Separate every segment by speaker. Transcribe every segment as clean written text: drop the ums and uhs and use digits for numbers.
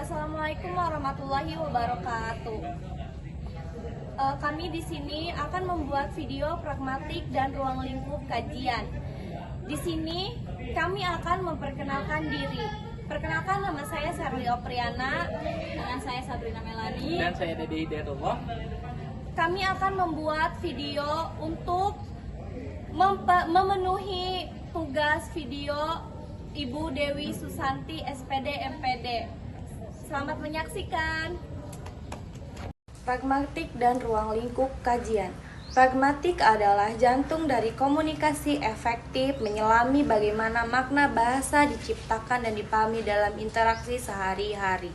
Speaker 1: Assalamualaikum warahmatullahi wabarakatuh. Kami di sini akan membuat video pragmatik dan ruang lingkup kajian. Di sini kami akan memperkenalkan diri. Perkenalkan, nama saya Sherly Opriana, dengan saya Sabrina Melani,
Speaker 2: dan saya Dede Hidayatullah.
Speaker 1: Kami akan membuat video untuk memenuhi tugas video Ibu Dewi Susanti SPD MPD. Selamat menyaksikan. Pragmatik dan ruang lingkup kajian. Pragmatik adalah jantung dari komunikasi efektif, menyelami bagaimana makna bahasa diciptakan dan dipahami dalam interaksi sehari-hari.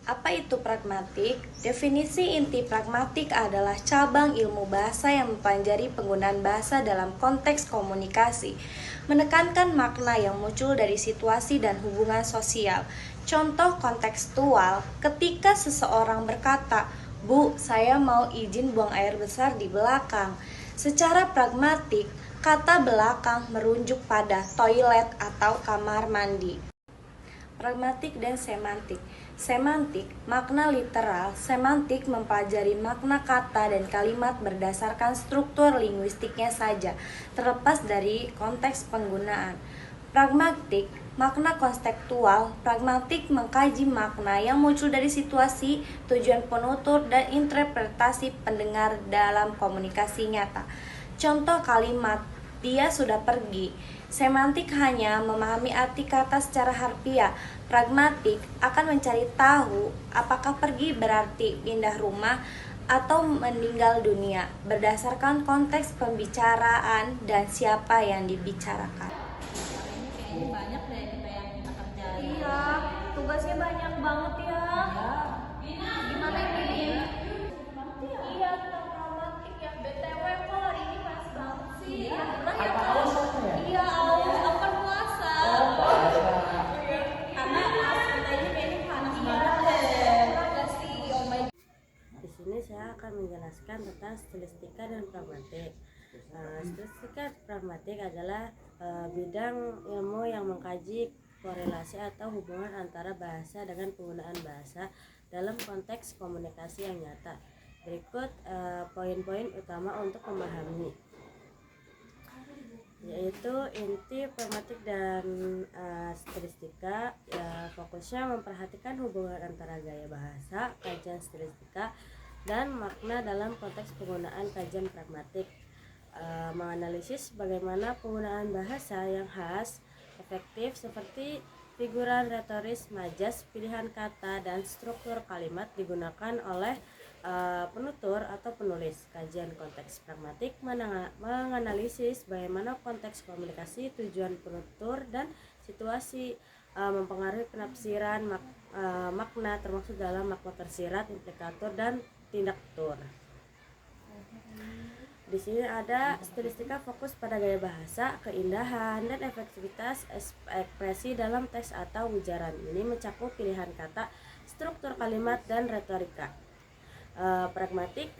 Speaker 1: Apa itu pragmatik? Definisi inti pragmatik adalah cabang ilmu bahasa yang mempelajari penggunaan bahasa dalam konteks komunikasi, menekankan makna yang muncul dari situasi dan hubungan sosial. Contoh kontekstual, ketika seseorang berkata, "Bu, saya mau izin buang air besar di belakang." Secara pragmatik, kata belakang merujuk pada toilet atau kamar mandi. Pragmatik dan semantik. Semantik, makna literal. Semantik mempelajari makna kata dan kalimat berdasarkan struktur linguistiknya saja, terlepas dari konteks penggunaan. Pragmatik, makna konseptual. Pragmatik mengkaji makna yang muncul dari situasi, tujuan penutur, dan interpretasi pendengar dalam komunikasi nyata. Contoh kalimat, "Dia sudah pergi." Semantik hanya memahami arti kata secara harfiah. Pragmatik akan mencari tahu apakah pergi berarti pindah rumah atau meninggal dunia, berdasarkan konteks pembicaraan dan siapa yang dibicarakan.
Speaker 3: Kayaknya banyak deh kita yang kita kerjain.
Speaker 1: Iya, tugasnya banyak banget ya. Gimana ini? Iya, tentang pragmatik ya. BTW kok hari ini pas banget sih. Iya, berat ya kok. Iya, aku kan puasa. Karena pas kita ini kayaknya panas banget deh. Berat gak sih? Oh my.
Speaker 3: Di sini saya akan menjelaskan tentang stilistika dan pragmatik. Stilistika pragmatik adalah bidang ilmu yang mengkaji korelasi atau hubungan antara bahasa dengan penggunaan bahasa dalam konteks komunikasi yang nyata. Berikut poin-poin utama untuk memahami, yaitu inti pragmatik dan stilistika. Fokusnya memperhatikan hubungan antara gaya bahasa, kajian stilistika, dan makna dalam konteks penggunaan kajian pragmatik. Menganalisis bagaimana penggunaan bahasa yang khas, efektif seperti figuran retoris, majas, pilihan kata, dan struktur kalimat digunakan oleh penutur atau penulis. Kajian konteks pragmatik menganalisis bagaimana konteks komunikasi, tujuan penutur, dan situasi mempengaruhi penafsiran makna, termasuk dalam makna tersirat, implikatur, dan tindak tutur. Di sini ada stilistika fokus pada gaya bahasa, keindahan, dan efektivitas ekspresi dalam teks atau ujaran. Ini mencakup pilihan kata, struktur kalimat, dan retorika. Pragmatik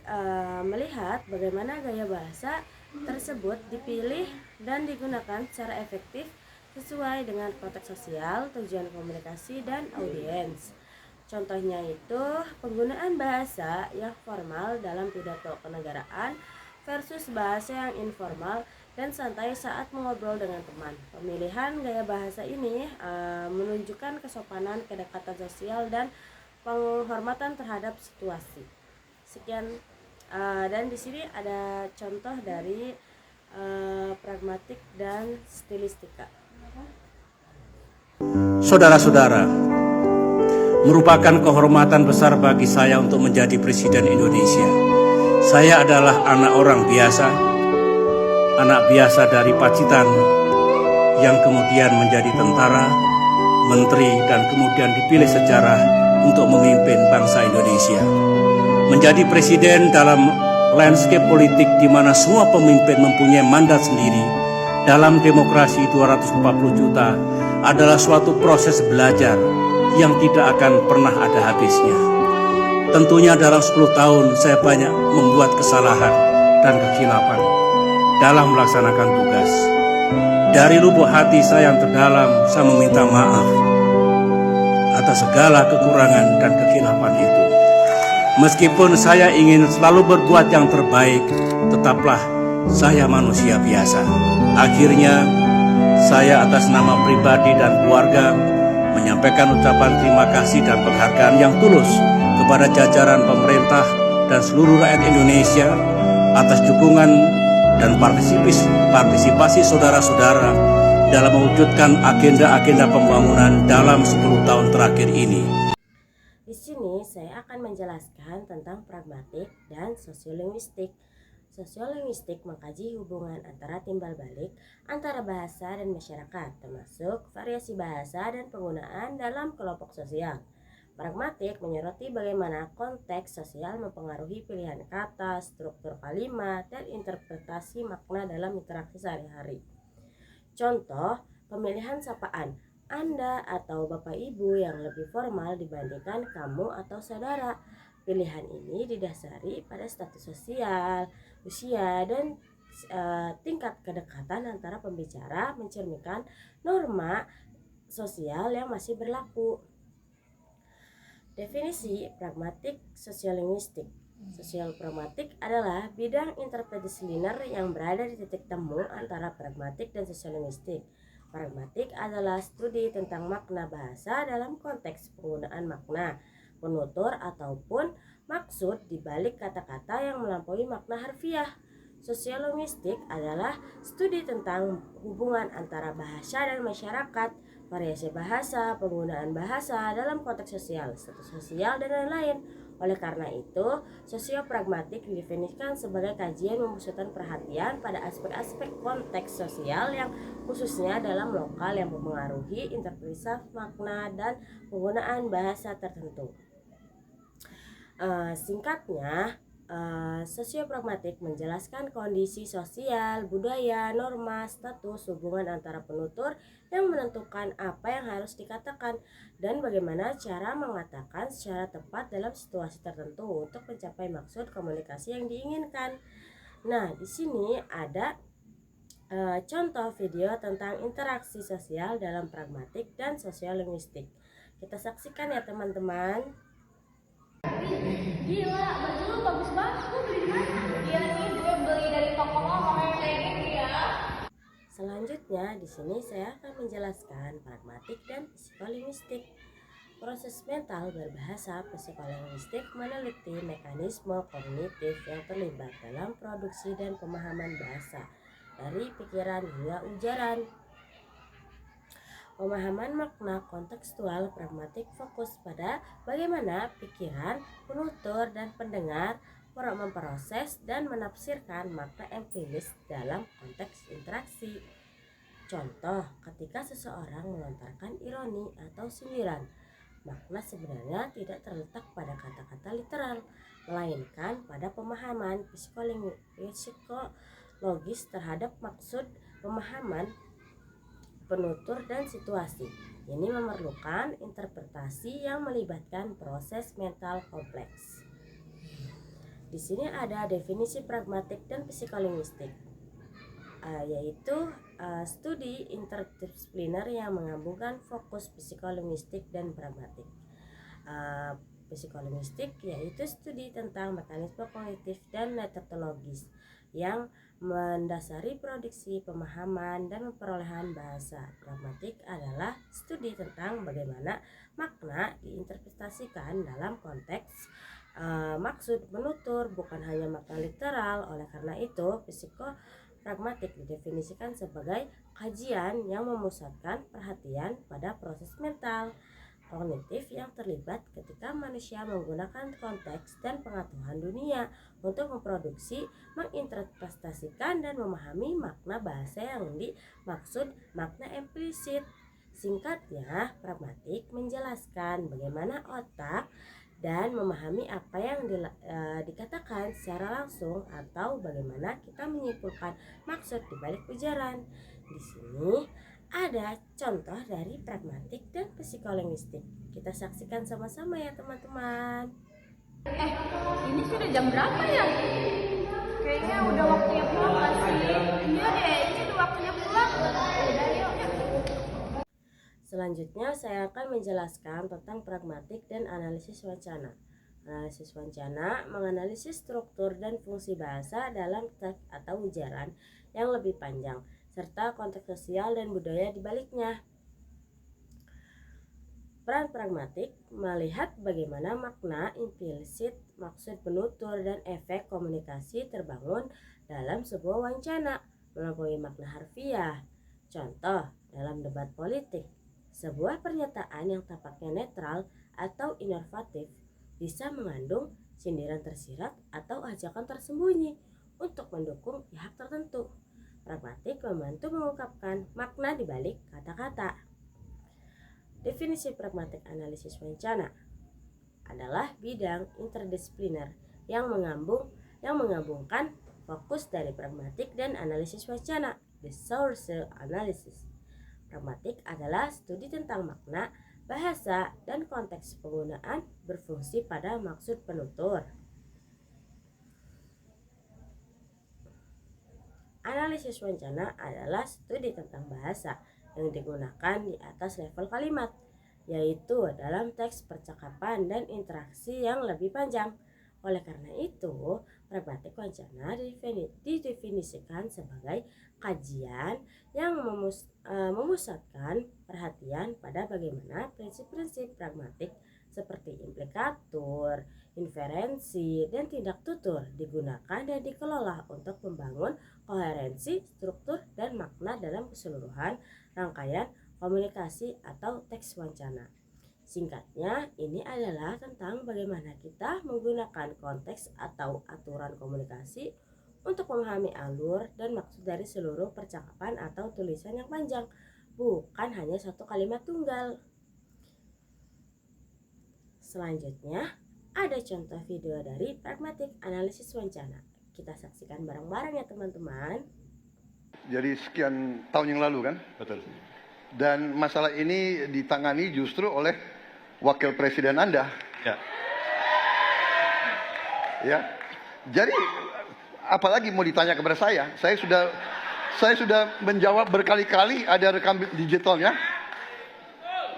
Speaker 3: melihat bagaimana gaya bahasa tersebut dipilih dan digunakan secara efektif sesuai dengan konteks sosial, tujuan komunikasi, dan audiens. Contohnya itu penggunaan bahasa yang formal dalam pidato kenegaraan versus bahasa yang informal dan santai saat mengobrol dengan teman. Pemilihan gaya bahasa ini menunjukkan kesopanan, kedekatan sosial, dan penghormatan terhadap situasi. Sekian, dan di sini ada contoh dari pragmatik dan stilistika.
Speaker 4: Saudara-saudara, merupakan kehormatan besar bagi saya untuk menjadi Presiden Indonesia. Saya adalah anak orang biasa, anak biasa dari Pacitan yang kemudian menjadi tentara, menteri, dan kemudian dipilih sejarah untuk memimpin bangsa Indonesia. Menjadi presiden dalam landscape politik di mana semua pemimpin mempunyai mandat sendiri dalam demokrasi 240 juta adalah suatu proses belajar yang tidak akan pernah ada habisnya. Tentunya dalam 10 tahun saya banyak membuat kesalahan dan kekhilafan dalam melaksanakan tugas. Dari lubuk hati saya yang terdalam, saya meminta maaf atas segala kekurangan dan kekhilafan itu. Meskipun saya ingin selalu berbuat yang terbaik, tetaplah saya manusia biasa. Akhirnya, saya atas nama pribadi dan keluarga menyampaikan ucapan terima kasih dan penghargaan yang tulus kepada jajaran pemerintah dan seluruh rakyat Indonesia atas dukungan dan partisipasi saudara-saudara dalam mewujudkan agenda-agenda pembangunan dalam 10 tahun terakhir ini.
Speaker 3: Di sini saya akan menjelaskan tentang pragmatik dan sosiolinguistik. Sosiolinguistik mengkaji hubungan antara timbal balik antara bahasa dan masyarakat, termasuk variasi bahasa dan penggunaan dalam kelompok sosial. Pragmatik menyoroti bagaimana konteks sosial mempengaruhi pilihan kata, struktur kalimat, dan interpretasi makna dalam interaksi sehari-hari. Contoh, pemilihan sapaan Anda atau Bapak Ibu yang lebih formal dibandingkan kamu atau saudara. Pilihan ini didasari pada status sosial, usia, dan tingkat kedekatan antara pembicara, mencerminkan norma sosial yang masih berlaku. Definisi pragmatik sosiolinguistik. Sosial pragmatik adalah bidang interdisipliner yang berada di titik temu antara pragmatik dan sosiolinguistik. Pragmatik adalah studi tentang makna bahasa dalam konteks penggunaan makna, penutur ataupun maksud di balik kata-kata yang melampaui makna harfiah. Sosiolinguistik adalah studi tentang hubungan antara bahasa dan masyarakat, variasi bahasa, penggunaan bahasa dalam konteks sosial, status sosial, dan lain-lain. Oleh karena itu, sosiopragmatik didefinisikan sebagai kajian memusatkan perhatian pada aspek-aspek konteks sosial yang khususnya dalam lokal yang mempengaruhi interpretasi makna dan penggunaan bahasa tertentu. Singkatnya, sosiopragmatik menjelaskan kondisi sosial, budaya, norma, status, hubungan antara penutur yang menentukan apa yang harus dikatakan dan bagaimana cara mengatakan secara tepat dalam situasi tertentu untuk mencapai maksud komunikasi yang diinginkan. Nah, di sini ada contoh video tentang interaksi sosial dalam pragmatik dan sosiolinguistik. Kita saksikan ya teman-teman.
Speaker 2: Gila, baju lu bagus banget. Gue beli di mana? Iya nih, gue beli dari toko lo kayak gini ya.
Speaker 3: Selanjutnya, di sini saya akan menjelaskan pragmatik dan psikolinguistik. Proses mental berbahasa psikolinguistik meneliti mekanisme kognitif yang terlibat dalam produksi dan pemahaman bahasa, dari pikiran hingga ujaran. Pemahaman makna kontekstual pragmatik fokus pada bagaimana pikiran, penutur, dan pendengar memproses dan menafsirkan makna empiris dalam konteks interaksi. Contoh, ketika seseorang melontarkan ironi atau sindiran, makna sebenarnya tidak terletak pada kata-kata literal, melainkan pada pemahaman psikologis terhadap maksud, pemahaman penutur, dan situasi. Ini memerlukan interpretasi yang melibatkan proses mental kompleks. Di sini ada definisi pragmatik dan psikolinguistik, yaitu studi interdisipliner yang menggabungkan fokus psikolinguistik dan pragmatik. Psikolinguistik yaitu studi tentang mekanisme kognitif dan metodologis yang mendasari produksi, pemahaman, dan perolehan bahasa. Pragmatik adalah studi tentang bagaimana makna diinterpretasikan dalam konteks maksud penutur, bukan hanya makna literal. Oleh karena itu, psikopragmatik didefinisikan sebagai kajian yang memusatkan perhatian pada proses mental kognitif yang terlibat ketika manusia menggunakan konteks dan pengetahuan dunia untuk memproduksi, menginterpretasikan, dan memahami makna bahasa yang dimaksud makna implisit. Singkatnya, pragmatik menjelaskan bagaimana otak dan memahami apa yang dikatakan secara langsung atau bagaimana kita menyimpulkan maksud di balik ujaran. Di sini ada contoh dari pragmatik dan psikolinguistik. Kita saksikan sama-sama ya teman-teman.
Speaker 2: Ini sudah jam berapa ya? Kayaknya udah waktunya pulang gak sih? Iya deh, ini udah waktunya pulang. Udah yuk.
Speaker 3: Selanjutnya saya akan menjelaskan tentang pragmatik dan analisis wacana. Analisis wacana menganalisis struktur dan fungsi bahasa dalam teks atau ujaran yang lebih panjang, serta konteks sosial dan budaya di baliknya. Peran pragmatik melihat bagaimana makna implisit, maksud penutur, dan efek komunikasi terbangun dalam sebuah wacana melampaui makna harfiah. Contoh, dalam debat politik, sebuah pernyataan yang tampaknya netral atau inovatif bisa mengandung sindiran tersirat atau ajakan tersembunyi untuk mendukung pihak tertentu. Pragmatik membantu mengungkapkan makna di balik kata-kata. Definisi pragmatik analisis wacana adalah bidang interdisipliner yang menggabungkan fokus dari pragmatik dan analisis wacana, the source analysis. Pragmatik adalah studi tentang makna, bahasa, dan konteks penggunaan berfungsi pada maksud penutur. Analisis wacana adalah studi tentang bahasa yang digunakan di atas level kalimat, yaitu dalam teks percakapan dan interaksi yang lebih panjang. Oleh karena itu, pragmatik wacana didefinisikan sebagai kajian yang memusatkan perhatian pada bagaimana prinsip-prinsip pragmatik seperti implikatur, inferensi, dan tindak tutur digunakan dan dikelola untuk membangun koherensi, struktur, dan makna dalam keseluruhan rangkaian komunikasi atau teks wacana. Singkatnya, ini adalah tentang bagaimana kita menggunakan konteks atau aturan komunikasi untuk memahami alur dan maksud dari seluruh percakapan atau tulisan yang panjang, bukan hanya satu kalimat tunggal. Selanjutnya, ada contoh video dari pragmatik analisis wacana. Kita saksikan bareng-bareng ya teman-teman.
Speaker 5: Jadi sekian tahun yang lalu kan?
Speaker 6: Betul.
Speaker 5: Dan masalah ini ditangani justru oleh wakil presiden Anda.
Speaker 6: Ya.
Speaker 5: Ya. Jadi apalagi mau ditanya kepada saya? Saya sudah menjawab berkali-kali, ada rekam digitalnya.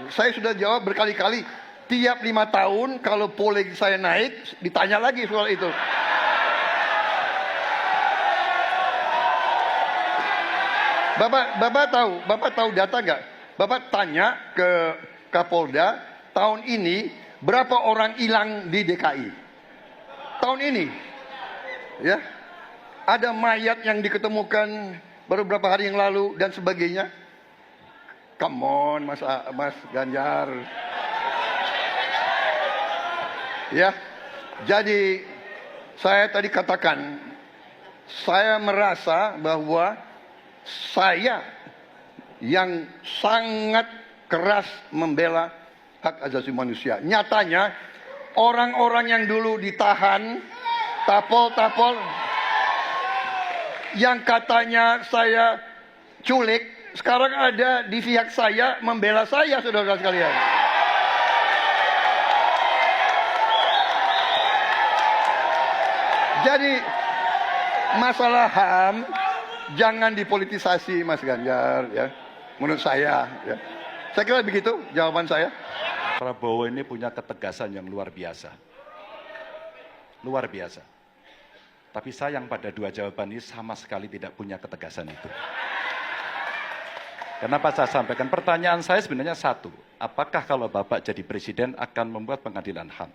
Speaker 5: Saya sudah jawab berkali-kali. Tiap 5 tahun kalau polling saya naik, ditanya lagi soal itu. Bapak tahu data nggak? Bapak tanya ke Kapolda, tahun ini berapa orang hilang di DKI? Tahun ini, ya, ada mayat yang diketemukan baru beberapa hari yang lalu dan sebagainya. Come on, Mas Ganjar. Ya, jadi saya tadi katakan, saya merasa bahwa saya yang sangat keras membela hak asasi manusia. Nyatanya orang-orang yang dulu ditahan, tapol-tapol, yang katanya saya culik, sekarang ada di pihak saya membela saya, saudara sekalian. Jadi masalah HAM jangan dipolitisasi, Mas Ganjar, ya. Menurut saya, ya. Saya kira begitu jawaban saya.
Speaker 6: Prabowo ini punya ketegasan yang luar biasa. Luar biasa. Tapi sayang pada dua jawaban ini sama sekali tidak punya ketegasan itu. Kenapa saya sampaikan? Pertanyaan saya sebenarnya satu. Apakah kalau Bapak jadi presiden akan membuat pengadilan HAM?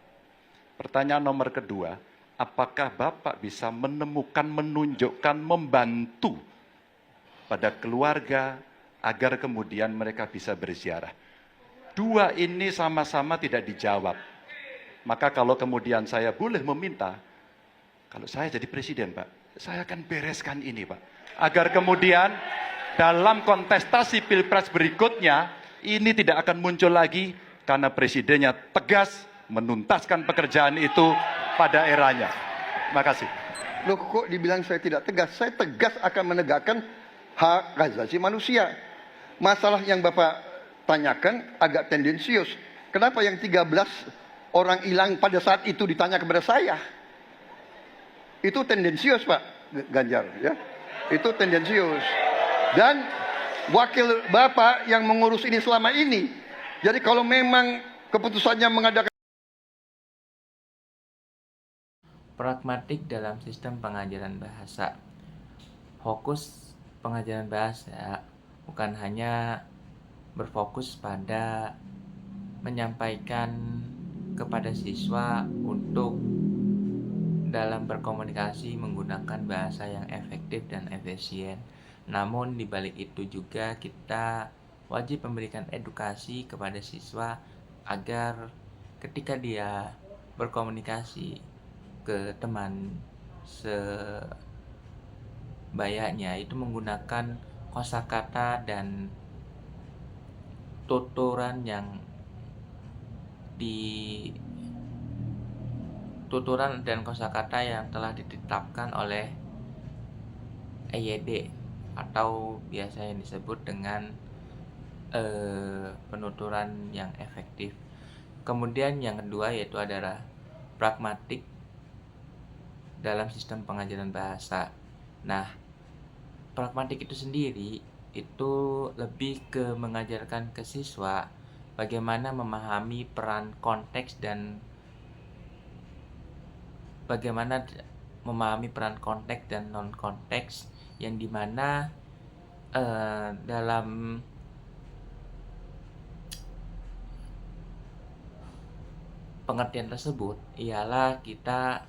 Speaker 6: Pertanyaan nomor kedua, apakah Bapak bisa menemukan, menunjukkan, membantu pada keluarga agar kemudian mereka bisa berziarah? Dua ini sama-sama tidak dijawab. Maka kalau kemudian saya boleh meminta, kalau saya jadi presiden, Pak, saya akan bereskan ini, Pak. Agar kemudian dalam kontestasi pilpres berikutnya, ini tidak akan muncul lagi karena presidennya tegas menuntaskan pekerjaan itu pada eranya. Terima kasih.
Speaker 5: Loh, kok dibilang saya tidak tegas? Saya tegas akan menegakkan hak asasi manusia. Masalah yang Bapak tanyakan agak tendensius. Kenapa yang 13 orang hilang pada saat itu ditanya kepada saya? Itu tendensius, Pak Ganjar, ya. Itu tendensius. Dan wakil Bapak yang mengurus ini selama ini. Jadi kalau memang keputusannya mengadakan
Speaker 7: pragmatik dalam sistem pengajaran bahasa. Fokus pengajaran bahasa bukan hanya berfokus pada menyampaikan kepada siswa untuk dalam berkomunikasi menggunakan bahasa yang efektif dan efisien. Namun di balik itu juga kita wajib memberikan edukasi kepada siswa agar ketika dia berkomunikasi ke teman sebayanya itu menggunakan kosakata dan tuturan dan kosakata yang telah ditetapkan oleh EYD atau biasa yang disebut dengan penuturan yang efektif. Kemudian yang kedua yaitu adalah pragmatik dalam sistem pengajaran bahasa. Nah, pragmatik itu sendiri itu lebih ke mengajarkan ke siswa bagaimana memahami peran konteks dan bagaimana memahami peran konteks dan non konteks, yang dimana dalam pengertian tersebut ialah kita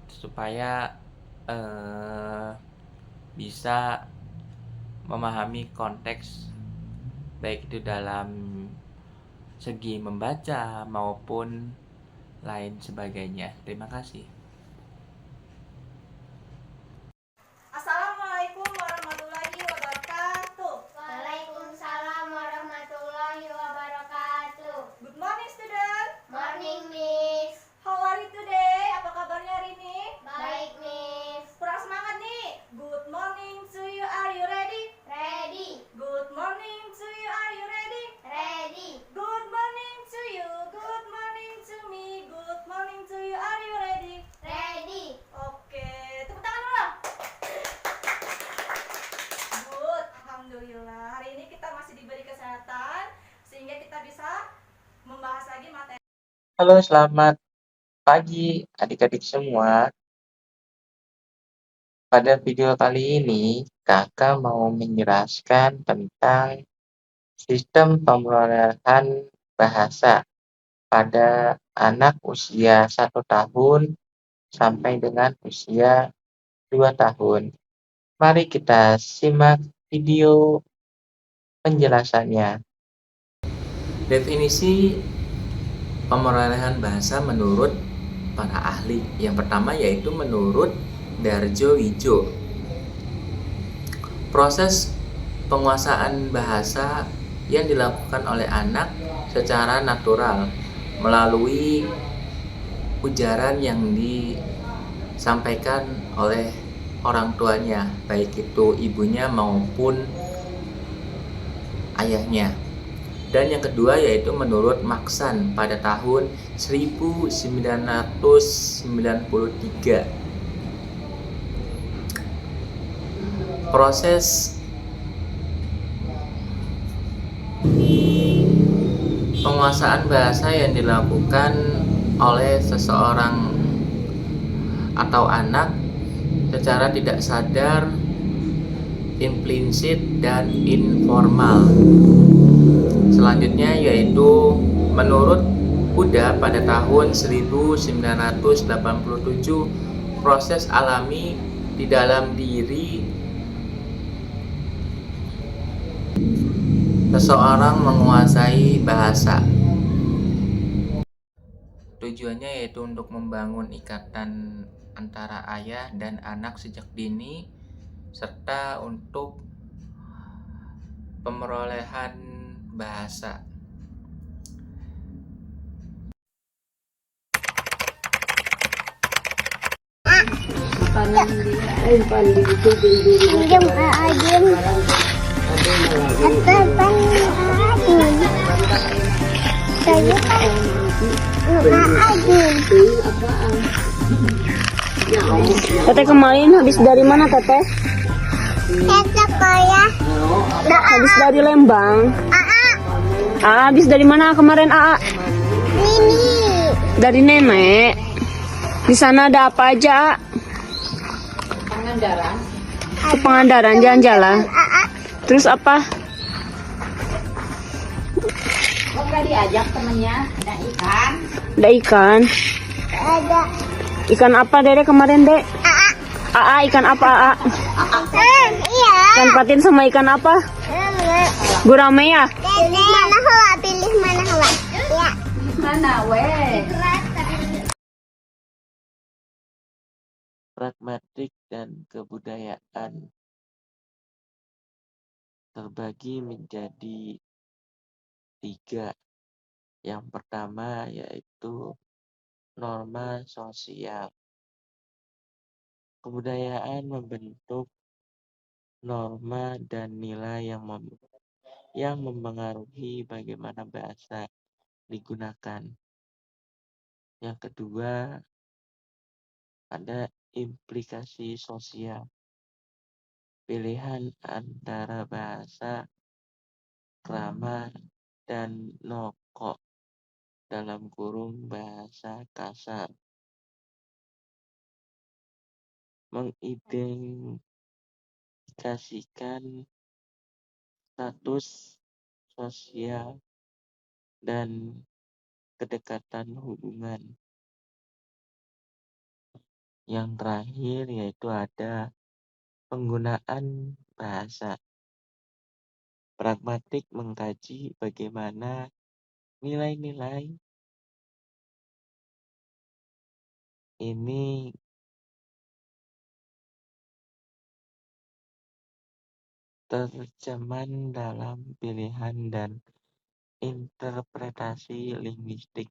Speaker 7: supaya bisa memahami konteks baik itu dalam segi membaca maupun lain sebagainya. Terima kasih.
Speaker 8: Assalamualaikum warahmatullahi wabarakatuh.
Speaker 9: Waalaikumsalam warahmatullahi wabarakatuh.
Speaker 8: Good morning student.
Speaker 9: Morning, Miss.
Speaker 8: How are you today? Apa kabarnya hari ini?
Speaker 9: Baik, Miss.
Speaker 8: Kurang semangat nih. Good morning to you. Are you ready?
Speaker 9: Ready.
Speaker 8: Good morning to you. Are you ready?
Speaker 9: Ready.
Speaker 8: Good morning to you. Good morning to me. Good morning to you. Are you ready?
Speaker 9: Ready.
Speaker 8: Oke, tepuk tangan dulu. Good, alhamdulillah. Hari ini kita masih diberi kesehatan sehingga kita bisa membahas lagi materi.
Speaker 10: Halo, selamat pagi adik-adik semua. Pada video kali ini, kakak mau menjelaskan tentang sistem pemerolehan bahasa pada anak usia 1 tahun sampai dengan usia 2 tahun. Mari kita simak video penjelasannya.
Speaker 7: Definisi pemerolehan bahasa menurut para ahli. Yang pertama yaitu menurut Darjo Wijo. Proses penguasaan bahasa yang dilakukan oleh anak secara natural melalui ujaran yang disampaikan oleh orang tuanya, baik itu ibunya maupun ayahnya. Dan yang kedua yaitu menurut Maksan pada tahun 1993. Proses penguasaan bahasa yang dilakukan oleh seseorang atau anak secara tidak sadar, implisit, dan informal. Selanjutnya yaitu menurut Huda pada tahun 1987, proses alami di dalam diri seseorang menguasai bahasa. Tujuannya yaitu untuk membangun ikatan antara ayah dan anak sejak dini, serta untuk pemerolehan bahasa.
Speaker 11: Teteh kemarin habis dari mana Teteh?
Speaker 9: Teteh sekolah.
Speaker 2: Habis dari Lembang. Habis dari mana kemarin Aa?
Speaker 9: Ini.
Speaker 2: Dari nenek. Di sana ada apa aja? Ke Pangandaran jalan-jalan. Terus apa?
Speaker 8: Oke, diajak temennya, ada ikan.
Speaker 2: Ada ikan.
Speaker 9: Ada.
Speaker 2: Ikan apa Dede kemarin, Dek? Ikan apa Aa?
Speaker 9: Iya.
Speaker 2: Ikan patin sama ikan apa? Gurame ya?
Speaker 9: Pilih mana hawa? Pilih mana hawa? Ya.
Speaker 8: Mana weh?
Speaker 10: Pragmatik dan kebudayaan terbagi menjadi 3. Yang pertama yaitu norma sosial. Kebudayaan membentuk norma dan nilai yang mempengaruhi bagaimana bahasa digunakan. Yang kedua, ada implikasi sosial. Pilihan antara bahasa krama dan noko dalam kurung bahasa kasar mengidentifikasikan status sosial dan kedekatan hubungan. Yang terakhir yaitu ada penggunaan bahasa. Pragmatik mengkaji bagaimana nilai-nilai ini tercermin dalam pilihan dan interpretasi linguistik.